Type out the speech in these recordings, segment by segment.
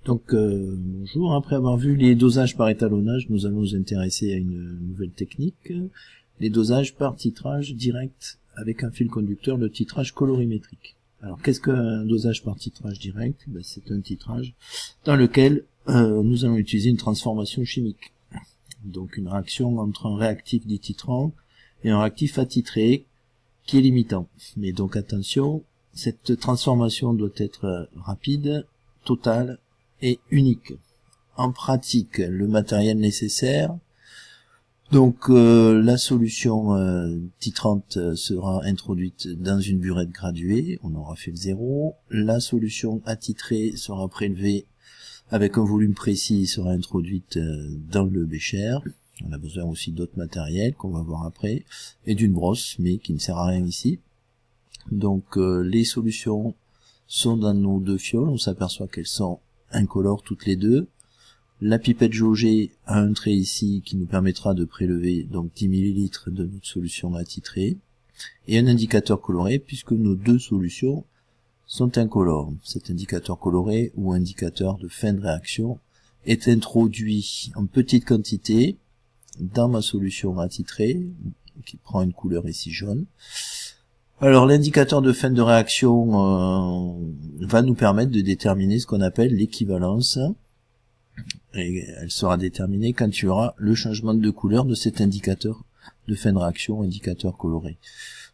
Donc bonjour, après avoir vu les dosages par étalonnage, nous allons nous intéresser à une nouvelle technique, les dosages par titrage direct avec un fil conducteur, le titrage colorimétrique. Alors qu'est-ce qu'un dosage par titrage direct? C'est un titrage dans lequel nous allons utiliser une transformation chimique. Donc une réaction entre un réactif dit titrant et un réactif attitré qui est limitant. Mais donc attention, cette transformation doit être rapide, totale et unique. En pratique, le matériel nécessaire, donc la solution titrante sera introduite dans une burette graduée, on aura fait le zéro. La solution attitrée sera prélevée avec un volume précis, sera introduite dans le bécher. On a besoin aussi d'autres matériels qu'on va voir après, et d'une brosse, mais qui ne sert à rien ici. Donc les solutions sont dans nos deux fioles, on s'aperçoit qu'elles sont incolores toutes les deux. La pipette jaugée a un trait ici qui nous permettra de prélever donc 10 ml de notre solution attitrée, et un indicateur coloré puisque nos deux solutions sont incolores. Cet indicateur coloré ou indicateur de fin de réaction est introduit en petite quantité dans ma solution attitrée qui prend une couleur ici jaune. Alors l'indicateur de fin de réaction va nous permettre de déterminer ce qu'on appelle l'équivalence, et elle sera déterminée quand il y aura le changement de couleur de cet indicateur de fin de réaction, indicateur coloré.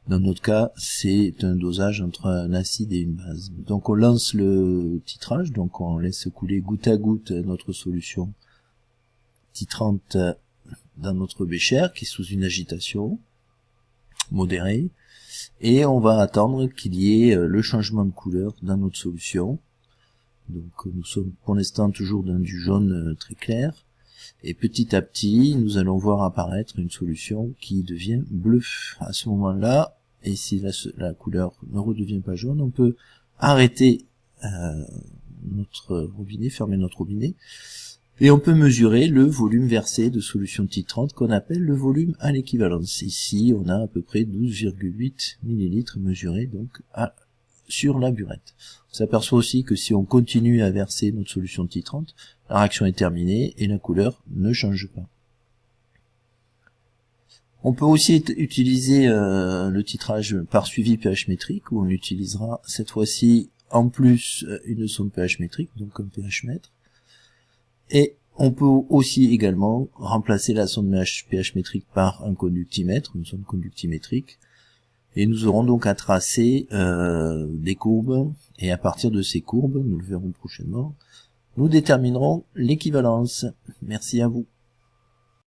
Dans notre cas, c'est un dosage entre un acide et une base. Donc on lance le titrage, donc on laisse couler goutte à goutte notre solution titrante dans notre bécher qui est sous une agitation modérée, et on va attendre qu'il y ait le changement de couleur dans notre solution. Donc nous sommes pour l'instant toujours dans du jaune très clair, et petit à petit nous allons voir apparaître une solution qui devient bleue. À ce moment-là, et si la couleur ne redevient pas jaune, on peut arrêter notre robinet, fermer notre robinet, et on peut mesurer le volume versé de solution titrante qu'on appelle le volume à l'équivalence. Ici on a à peu près 12,8 ml mesurés donc sur la burette. On s'aperçoit aussi que si on continue à verser notre solution titrante, la réaction est terminée et la couleur ne change pas. On peut aussi utiliser le titrage par suivi pH métrique, où on utilisera cette fois-ci en plus une sonde pH métrique, donc un pH mètre. Et on peut aussi également remplacer la sonde pH métrique par un conductimètre, une sonde conductimétrique. Et nous aurons donc à tracer des courbes, et à partir de ces courbes, nous le verrons prochainement, nous déterminerons l'équivalence. Merci à vous.